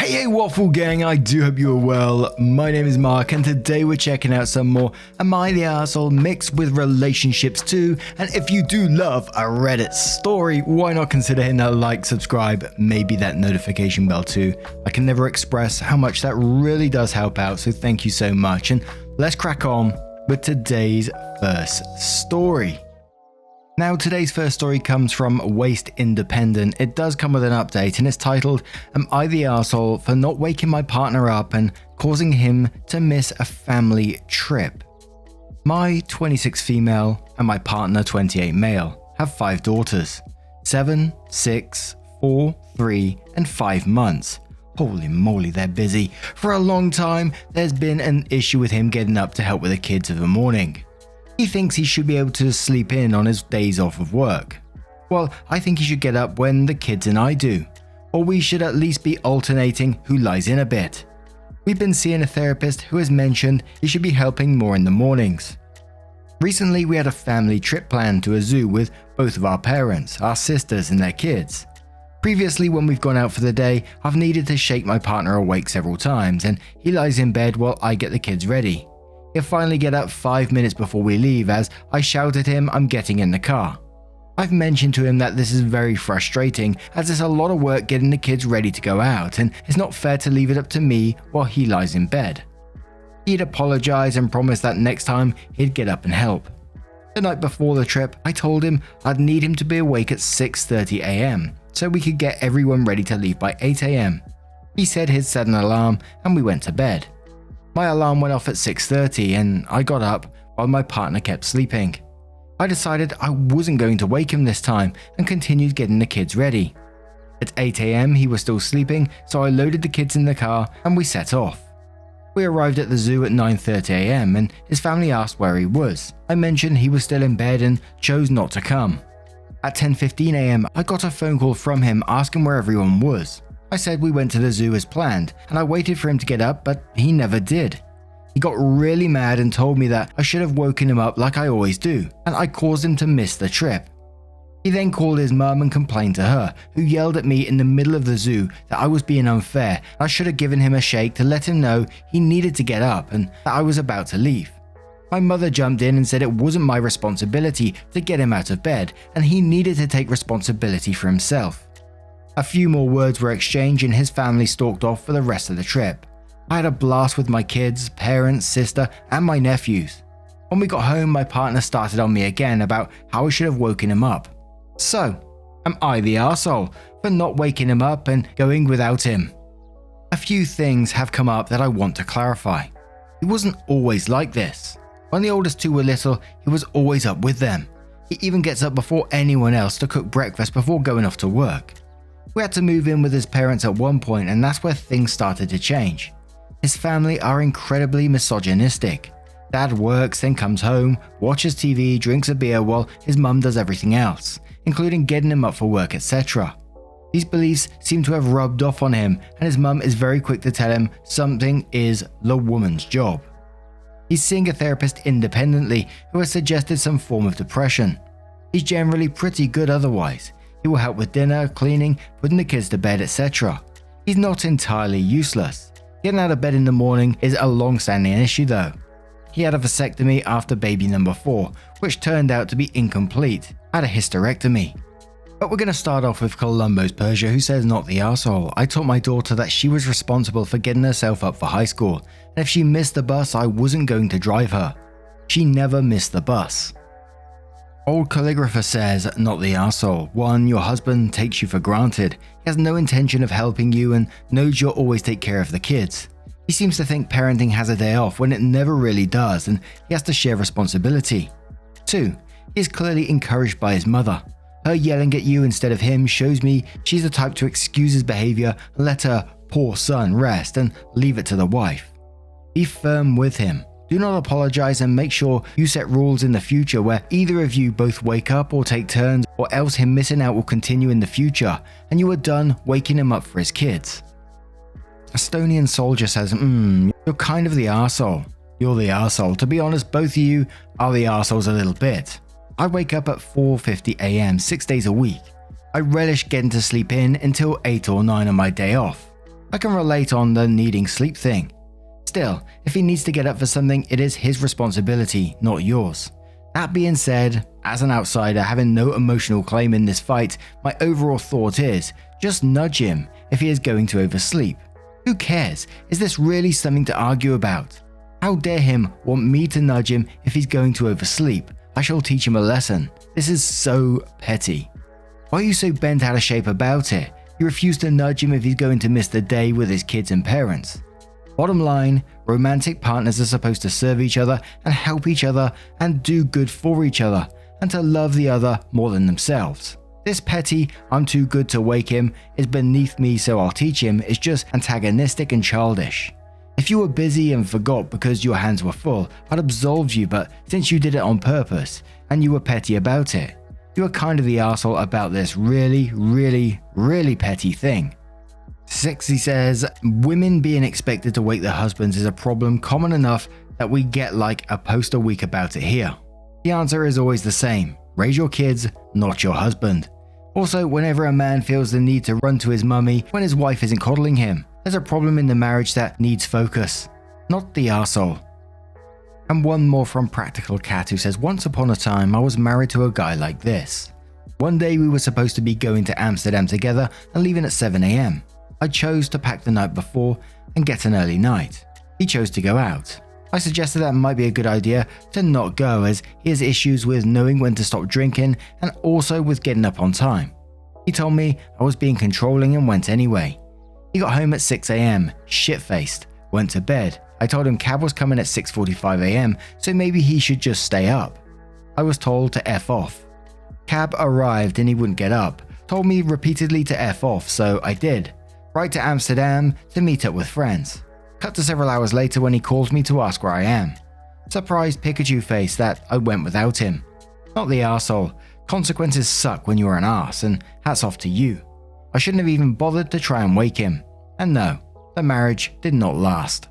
Hey Waffle Gang, I do hope you are well. My name is Mark and today we're checking out some more Am I the Arsehole mixed with relationships too. And if you do love a Reddit story, why not consider hitting that like, subscribe, maybe that notification bell too. I can never express how much that really does help out, so thank you so much. And let's crack on with today's first story. Now, today's first story comes from Waste Independent. It does come with an update and it's titled, Am I the Arsehole for not waking my partner up and causing him to miss a family trip? My 26 female and my partner 28 male have 5 daughters, 7, 6, 4, 3 and 5 months. Holy moly, they're busy. For a long time, there's been an issue with him getting up to help with the kids in the morning. He thinks he should be able to sleep in on his days off of work. Well, I think he should get up when the kids and I do, or we should at least be alternating who lies in a bit. We've been seeing a therapist who has mentioned he should be helping more in the mornings. Recently, we had a family trip planned to a zoo with both of our parents, our sisters and their kids. Previously, when we've gone out for the day, I've needed to shake my partner awake several times and he lies in bed while I get the kids ready. He'll finally get up 5 minutes before we leave as I shout at him I'm getting in the car. I've mentioned to him that this is very frustrating as it's a lot of work getting the kids ready to go out and it's not fair to leave it up to me while he lies in bed. He'd apologize and promise that next time he'd get up and help. The night before the trip, I told him I'd need him to be awake at 6:30 am so we could get everyone ready to leave by 8 am. He said he'd set an alarm and we went to bed. My alarm went off at 6:30 and I got up while my partner kept sleeping. I decided I wasn't going to wake him this time and continued getting the kids ready. At 8 am he was still sleeping, so I loaded the kids in the car and we set off. We arrived at the zoo at 9:30 am and his family asked where he was. I mentioned he was still in bed and chose not to come. At 10:15 am I got a phone call from him asking where everyone was. I said we went to the zoo as planned and I waited for him to get up, but he never did. He got really mad and told me that I should have woken him up like I always do and I caused him to miss the trip. He then called his mum and complained to her, who yelled at me in the middle of the zoo that I was being unfair and I should have given him a shake to let him know he needed to get up and that I was about to leave. My mother jumped in and said it wasn't my responsibility to get him out of bed and he needed to take responsibility for himself. A few more words were exchanged and his family stalked off for the rest of the trip. I had a blast with my kids, parents, sister, and my nephews. When we got home, my partner started on me again about how I should have woken him up. So, am I the arsehole for not waking him up and going without him? A few things have come up that I want to clarify. He wasn't always like this. When the oldest 2 were little, he was always up with them. He even gets up before anyone else to cook breakfast before going off to work. We had to move in with his parents at one point and that's where things started to change. His family are incredibly misogynistic. Dad works, then comes home, watches TV, drinks a beer while his mum does everything else, including getting him up for work, etc. These beliefs seem to have rubbed off on him and his mum is very quick to tell him something is the woman's job. He's seeing a therapist independently who has suggested some form of depression. He's generally pretty good otherwise. He will help with dinner, cleaning, putting the kids to bed, etc. He's not entirely useless. Getting out of bed in the morning is a long-standing issue though. He had a vasectomy after baby number 4, which turned out to be incomplete, had a hysterectomy. But we're going to start off with Columbo's Persia, who says not the arsehole. I taught my daughter that she was responsible for getting herself up for high school, and if she missed the bus I wasn't going to drive her. She never missed the bus. Old Calligrapher says, not the arsehole. 1. Your husband takes you for granted. He has no intention of helping you and knows you'll always take care of the kids. He seems to think parenting has a day off when it never really does and he has to share responsibility. 2. He is clearly encouraged by his mother. Her yelling at you instead of him shows me she's the type to excuse his behavior and let her poor son rest and leave it to the wife. Be firm with him. Do not apologize and make sure you set rules in the future where either of you both wake up or take turns, or else him missing out will continue in the future and you are done waking him up for his kids. Estonian Soldier says, you're kind of the arsehole. You're the arsehole. To be honest, both of you are the arseholes a little bit. I wake up at 4:50 am 6 days a week. I relish getting to sleep in until 8 or 9 on my day off. I can relate on the needing sleep thing. Still, if he needs to get up for something, it is his responsibility, not yours. That being said, as an outsider having no emotional claim in this fight, my overall thought is, just nudge him if he is going to oversleep. Who cares? Is this really something to argue about? How dare him want me to nudge him if he's going to oversleep? I shall teach him a lesson. This is so petty. Why are you so bent out of shape about it? You refuse to nudge him if he's going to miss the day with his kids and parents. Bottom line, romantic partners are supposed to serve each other and help each other and do good for each other and to love the other more than themselves. This petty, I'm too good to wake him, is beneath me so I'll teach him, is just antagonistic and childish. If you were busy and forgot because your hands were full, I'd absolve you, but since you did it on purpose and you were petty about it, you are kind of the arsehole about this really petty thing. Sexy says, women being expected to wake their husbands is a problem common enough that we get like a post a week about it here. The answer is always the same. Raise your kids, not your husband. Also, whenever a man feels the need to run to his mummy when his wife isn't coddling him, there's a problem in the marriage that needs focus, not the arsehole. And one more from Practical Cat who says, once upon a time I was married to a guy like this. One day we were supposed to be going to Amsterdam together and leaving at 7 AM. I chose to pack the night before and get an early night. He chose to go out. I suggested that might be a good idea to not go as he has issues with knowing when to stop drinking and also with getting up on time. He told me I was being controlling and went anyway. He got home at 6 AM, shit-faced, went to bed. I told him cab was coming at 6:45 AM, so maybe he should just stay up. I was told to F off. Cab arrived and he wouldn't get up, told me repeatedly to F off, so I did. Right to Amsterdam to meet up with friends. Cut to several hours later when he calls me to ask where I am. Surprised Pikachu face that I went without him. Not the arsehole. Consequences suck when you're an arse, and hats off to you. I shouldn't have even bothered to try and wake him. And no, the marriage did not last.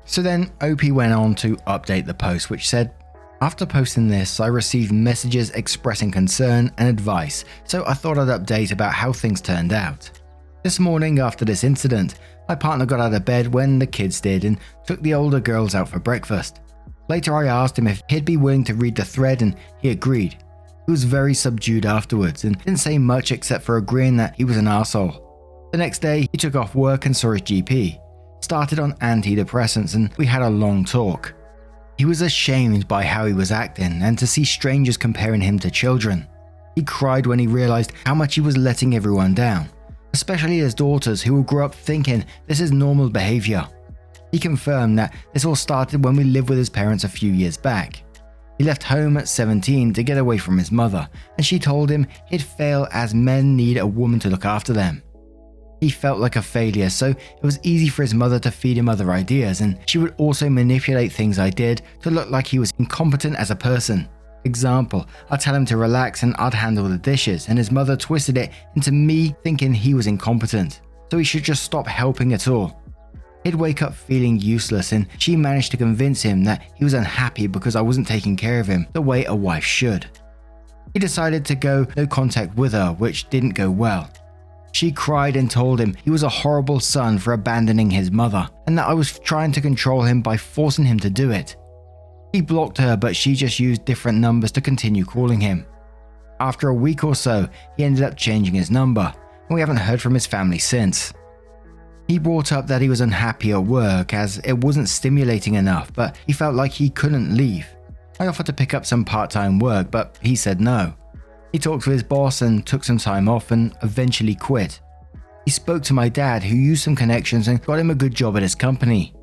So then OP went on to update the post, which said, after posting this, I received messages expressing concern and advice, so I thought I'd update about how things turned out. This morning after this incident, my partner got out of bed when the kids did and took the older girls out for breakfast. Later I asked him if he'd be willing to read the thread and he agreed. He was very subdued afterwards and didn't say much except for agreeing that he was an arsehole. The next day he took off work and saw his GP. Started on antidepressants and we had a long talk. He was ashamed by how he was acting and to see strangers comparing him to children. He cried when he realized how much he was letting everyone down, especially his daughters who will grow up thinking this is normal behavior. He confirmed that this all started when we lived with his parents a few years back. He left home at 17 to get away from his mother, and she told him he'd fail as men need a woman to look after them. He felt like a failure, so it was easy for his mother to feed him other ideas, and she would also manipulate things I did to look like he was incompetent as a person. Example, I'd tell him to relax and I'd handle the dishes, and his mother twisted it into me thinking he was incompetent, so he should just stop helping at all. He'd wake up feeling useless, and she managed to convince him that he was unhappy because I wasn't taking care of him the way a wife should. He decided to go no contact with her, which didn't go well. She cried and told him he was a horrible son for abandoning his mother, and that I was trying to control him by forcing him to do it. He blocked her, but she just used different numbers to continue calling him. After a week or so, he ended up changing his number, and we haven't heard from his family since. He brought up that he was unhappy at work as it wasn't stimulating enough, but he felt like he couldn't leave. I offered to pick up some part-time work, but he said no. He talked to his boss and took some time off and eventually quit. He spoke to my dad, who used some connections and got him a good job at his company.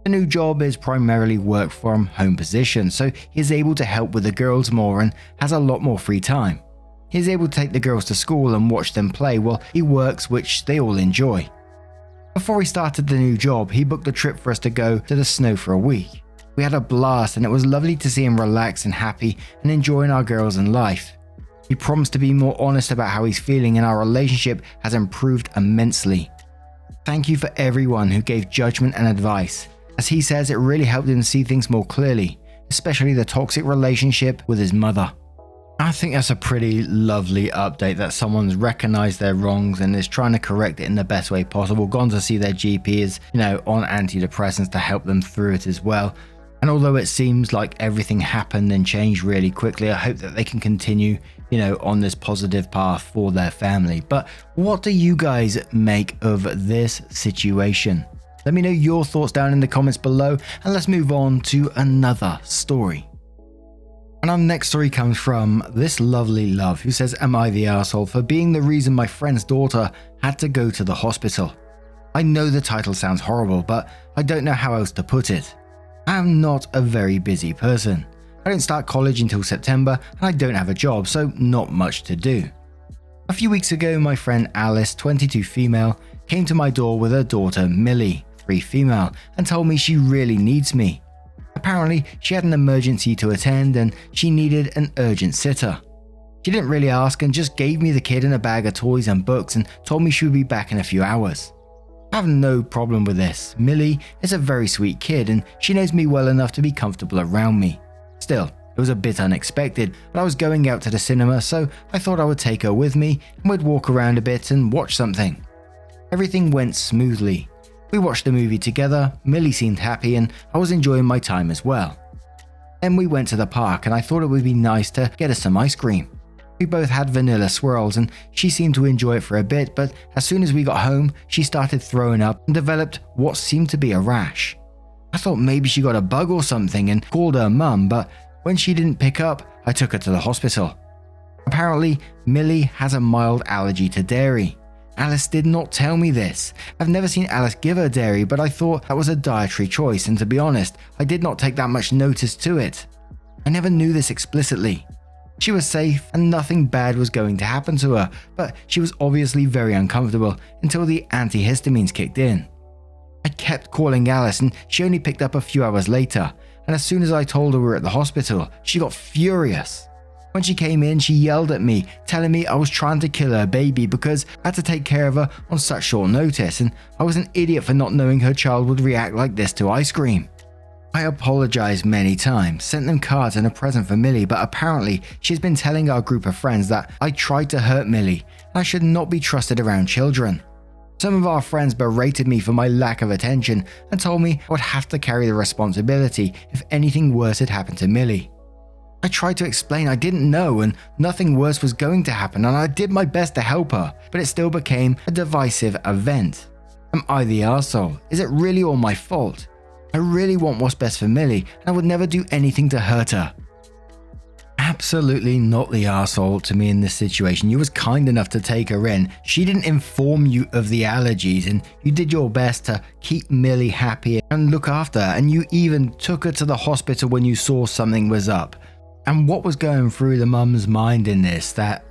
The new job is primarily work from home position, so he is able to help with the girls more and has a lot more free time. He is able to take the girls to school and watch them play while he works, which they all enjoy. Before he started the new job, he booked a trip for us to go to the snow for a week. We had a blast and it was lovely to see him relaxed and happy and enjoying our girls and life. He promised to be more honest about how he's feeling, and our relationship has improved immensely. Thank you for everyone who gave judgment and advice. As he says, it really helped him see things more clearly, especially the toxic relationship with his mother. I think that's a pretty lovely update that someone's recognized their wrongs and is trying to correct it in the best way possible. Gone to see their GP is, on antidepressants to help them through it as well. And although it seems like everything happened and changed really quickly, I hope that they can continue, on this positive path for their family. But what do you guys make of this situation? Let me know your thoughts down in the comments below, and let's move on to another story. And our next story comes from this lovely love who says, "Am I the arsehole for being the reason my friend's daughter had to go to the hospital? I know the title sounds horrible, but I don't know how else to put it. I am not a very busy person. I don't start college until September and I don't have a job, so not much to do. A few weeks ago, my friend Alice, 22 female, came to my door with her daughter Millie, 3 female, and told me she really needs me. Apparently, she had an emergency to attend and she needed an urgent sitter. She didn't really ask and just gave me the kid and a bag of toys and books and told me she would be back in a few hours. I have no problem with this. Millie is a very sweet kid and she knows me well enough to be comfortable around me. Still, it was a bit unexpected, but I was going out to the cinema, so I thought I would take her with me and we'd walk around a bit and watch something. Everything went smoothly. We watched the movie together, Millie seemed happy and I was enjoying my time as well. Then we went to the park and I thought it would be nice to get us some ice cream. We both had vanilla swirls and she seemed to enjoy it for a bit, but as soon as we got home, she started throwing up and developed what seemed to be a rash. I thought maybe she got a bug or something and called her mum, but when she didn't pick up, I took her to the hospital. Apparently, Millie has a mild allergy to dairy. Alice did not tell me this. I've never seen Alice give her dairy, but I thought that was a dietary choice, and to be honest, I did not take that much notice to it. I never knew this explicitly. She was safe and nothing bad was going to happen to her, but she was obviously very uncomfortable until the antihistamines kicked in. I kept calling Alice and she only picked up a few hours later, and as soon as I told her we were at the hospital, she got furious. When she came in, she yelled at me, telling me I was trying to kill her baby because I had to take care of her on such short notice, and I was an idiot for not knowing her child would react like this to ice cream. I apologized many times, sent them cards and a present for Millie, but apparently she's been telling our group of friends that I tried to hurt Millie and I should not be trusted around children. Some of our friends berated me for my lack of attention and told me I would have to carry the responsibility if anything worse had happened to Millie. I tried to explain I didn't know and nothing worse was going to happen, and I did my best to help her, but it still became a divisive event. Am I the arsehole? Is it really all my fault? I really want what's best for Millie and I would never do anything to hurt her. Absolutely not the arsehole to me in this situation. You was kind enough to take her in. She didn't inform you of the allergies and you did your best to keep Millie happy and look after her, and you even took her to the hospital when you saw something was up. And what was going through the mum's mind in this, that,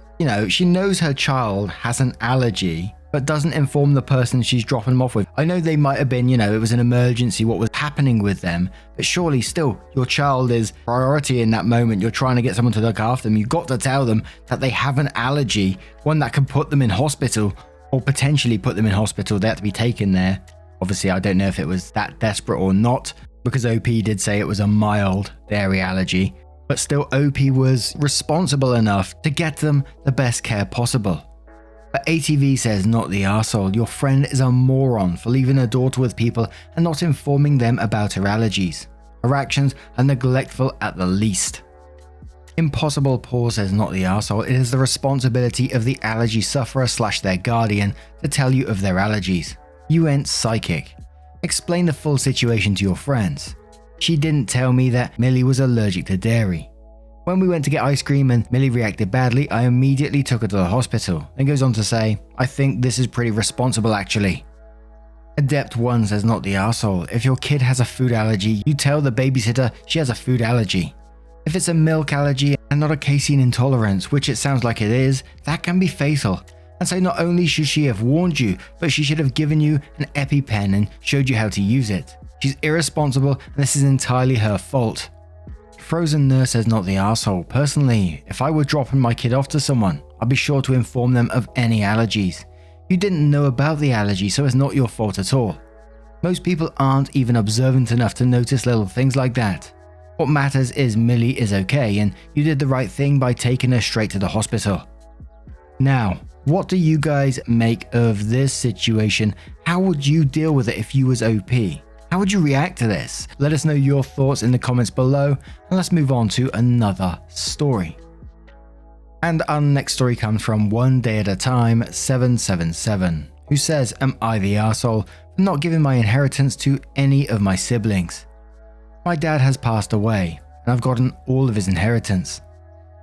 she knows her child has an allergy, but doesn't inform the person she's dropping them off with. I know they might have been, it was an emergency, what was happening with them, but surely still, your child is priority in that moment. You're trying to get someone to look after them. You've got to tell them that they have an allergy, one that can put them in hospital, or potentially put them in hospital. They have to be taken there. Obviously, I don't know if it was that desperate or not, because OP did say it was a mild dairy allergy. But still, OP was responsible enough to get them the best care possible. But ATV says, not the arsehole. Your friend is a moron for leaving her daughter with people and not informing them about her allergies. Her actions are neglectful at the least. Impossible Paul says, not the arsehole. It is the responsibility of the allergy sufferer / their guardian to tell you of their allergies. You ain't psychic. Explain the full situation to your friends. She didn't tell me that Millie was allergic to dairy. When we went to get ice cream and Millie reacted badly, I immediately took her to the hospital, and goes on to say, I think this is pretty responsible actually. Adept 1 says, not the arsehole. If your kid has a food allergy, you tell the babysitter she has a food allergy. If it's a milk allergy and not a casein intolerance, which it sounds like it is, that can be fatal. And so not only should she have warned you, but she should have given you an EpiPen and showed you how to use it. She's irresponsible and this is entirely her fault. Frozen Nurse says, not the arsehole. Personally, if I were dropping my kid off to someone, I'd be sure to inform them of any allergies. You didn't know about the allergy, so it's not your fault at all. Most people aren't even observant enough to notice little things like that. What matters is Millie is okay and you did the right thing by taking her straight to the hospital. Now, what do you guys make of this situation? How would you deal with it if you was OP? How would you react to this? Let us know your thoughts in the comments below, and let's move on to another story. And our next story comes from One Day at a Time 777, who says, am I the arsehole for not giving my inheritance to any of my siblings? My dad has passed away, and I've gotten all of his inheritance.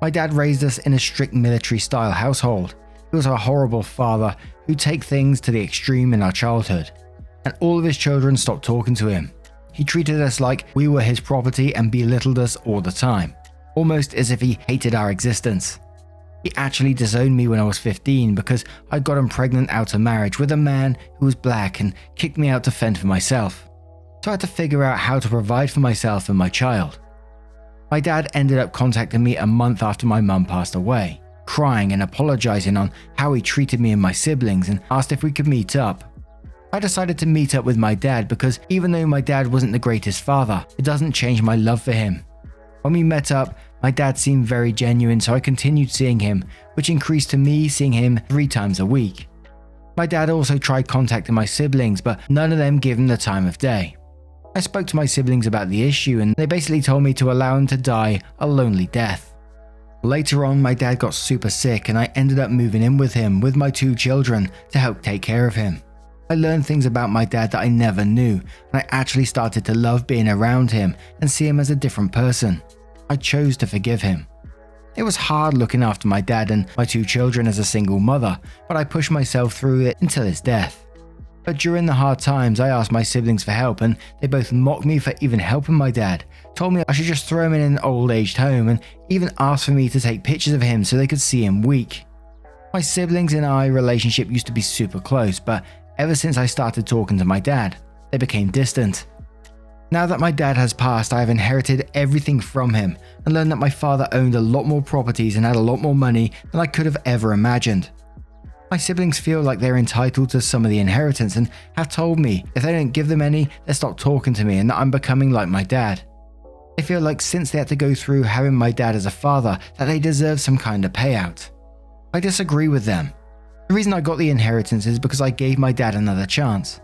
My dad raised us in a strict military-style household. He was a horrible father who'd take things to the extreme in our childhood, and all of his children stopped talking to him. He treated us like we were his property and belittled us all the time, almost as if he hated our existence. He actually disowned me when I was 15 because I'd gotten pregnant out of marriage with a man who was black and kicked me out to fend for myself. So I had to figure out how to provide for myself and my child. My dad ended up contacting me a month after my mum passed away, crying and apologizing on how he treated me and my siblings, and asked if we could meet up. I decided to meet up with my dad because even though my dad wasn't the greatest father, it doesn't change my love for him. When we met up, my dad seemed very genuine, so I continued seeing him, which increased to me seeing him 3 times a week. My dad also tried contacting my siblings, but none of them gave him the time of day. I spoke to my siblings about the issue and they basically told me to allow him to die a lonely death. Later on, my dad got super sick and I ended up moving in with him with my 2 children to help take care of him. I learned things about my dad that I never knew, and I actually started to love being around him and see him as a different person. I chose to forgive him. It was hard looking after my dad and my 2 children as a single mother, but I pushed myself through it until his death. But during the hard times, I asked my siblings for help and they both mocked me for even helping my dad, told me I should just throw him in an old-aged home, and even asked for me to take pictures of him so they could see him weak. My siblings and I relationship used to be super close, but ever since I started talking to my dad, they became distant. Now that my dad has passed, I have inherited everything from him and learned that my father owned a lot more properties and had a lot more money than I could have ever imagined. My siblings feel like they're entitled to some of the inheritance and have told me if they don't give them any, they'll stop talking to me and that I'm becoming like my dad. They feel like since they had to go through having my dad as a father, that they deserve some kind of payout. I disagree with them. The reason I got the inheritance is because I gave my dad another chance.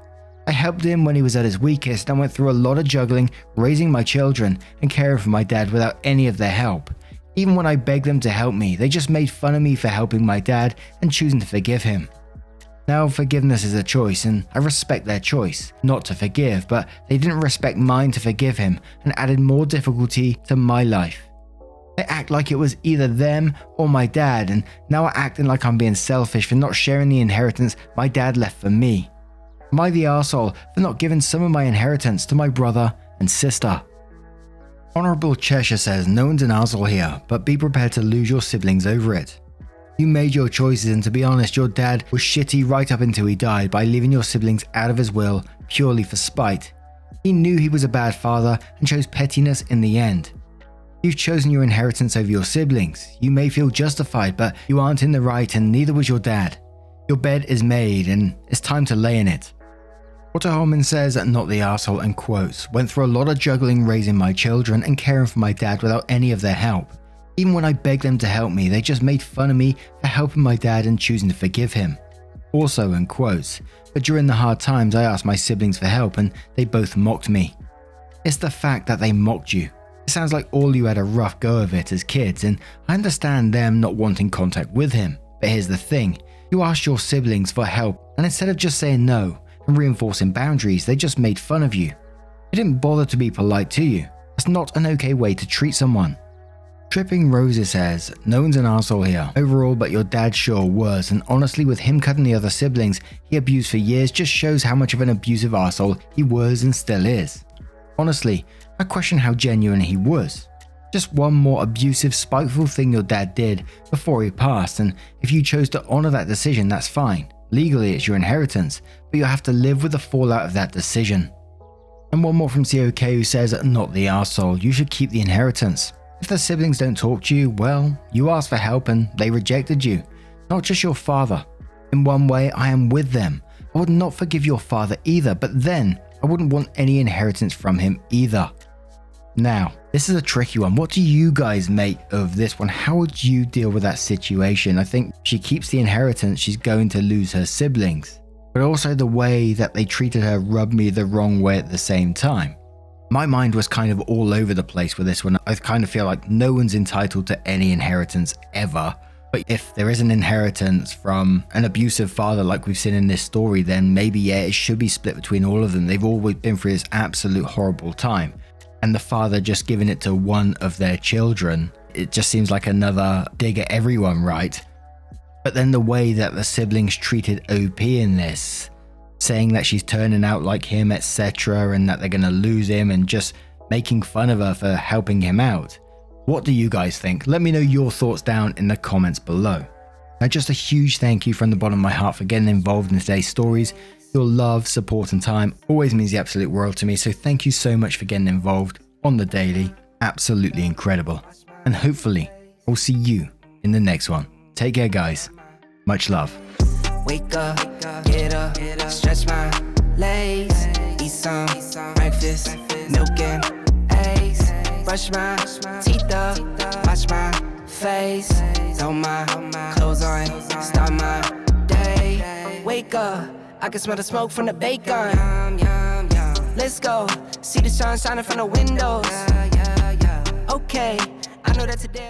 I helped him when he was at his weakest and went through a lot of juggling, raising my children and caring for my dad without any of their help. Even when I begged them to help me, they just made fun of me for helping my dad and choosing to forgive him. Now, forgiveness is a choice, and I respect their choice not to forgive, but they didn't respect mine to forgive him and added more difficulty to my life. They act like it was either them or my dad, and now are acting like I'm being selfish for not sharing the inheritance my dad left for me. Am I the arsehole for not giving some of my inheritance to my brother and sister? Honorable Cheshire says, no one's an arsehole here, but be prepared to lose your siblings over it. You made your choices, and to be honest, your dad was shitty right up until he died by leaving your siblings out of his will purely for spite. He knew he was a bad father and chose pettiness in the end. You've chosen your inheritance over your siblings. You may feel justified, but you aren't in the right and neither was your dad. Your bed is made and it's time to lay in it. Walter Holman says, not the arsehole, and quotes, went through a lot of juggling raising my children and caring for my dad without any of their help. Even when I begged them to help me, they just made fun of me for helping my dad and choosing to forgive him. Also, in quotes, but during the hard times I asked my siblings for help and they both mocked me. It's the fact that they mocked you. It sounds like all you had a rough go of it as kids, and I understand them not wanting contact with him. But here's the thing, you asked your siblings for help, and instead of just saying no and reinforcing boundaries, they just made fun of you. They didn't bother to be polite to you. That's not an okay way to treat someone. Tripping Rosa says, no one's an arsehole here overall, but your dad sure was, and honestly with him cutting the other siblings he abused for years just shows how much of an abusive arsehole he was and still is. Honestly, I question how genuine he was. Just one more abusive, spiteful thing your dad did before he passed, and if you chose to honor that decision, that's fine. Legally it's your inheritance, but you'll have to live with the fallout of that decision. And one more from COK who says, not the arsehole, you should keep the inheritance. If the siblings don't talk to you, well, you asked for help and they rejected you. Not just your father. In one way, I am with them. I would not forgive your father either, but then I wouldn't want any inheritance from him either. Now, this is a tricky one. What do you guys make of this one? How would you deal with that situation? I think she keeps the inheritance, she's going to lose her siblings. But also the way that they treated her rubbed me the wrong way at the same time. My mind was kind of all over the place with this one. I kind of feel like no one's entitled to any inheritance ever. But if there is an inheritance from an abusive father like we've seen in this story, then maybe, yeah, it should be split between all of them. They've all been through this absolute horrible time. And the father just giving it to one of their children, it just seems like another dig at everyone, right? But then the way that the siblings treated OP in this, saying that she's turning out like him, etc., and that they're going to lose him, and just making fun of her for helping him out. What do you guys think? Let me know your thoughts down in the comments below. Now, just a huge thank you from the bottom of my heart for getting involved in today's stories. Your love, support and time always means the absolute world to me, so thank you so much for getting involved on the daily. Absolutely incredible. And hopefully, I'll see you in the next one. Take care, guys. Much love. Wake up, get up, stretch my legs, eat some breakfast, milk and eggs, brush my teeth up, wash my face, throw my clothes on, start my day. Wake up, I can smell the smoke from the bacon. Let's go, see the sun shining from the windows. Okay, I know that today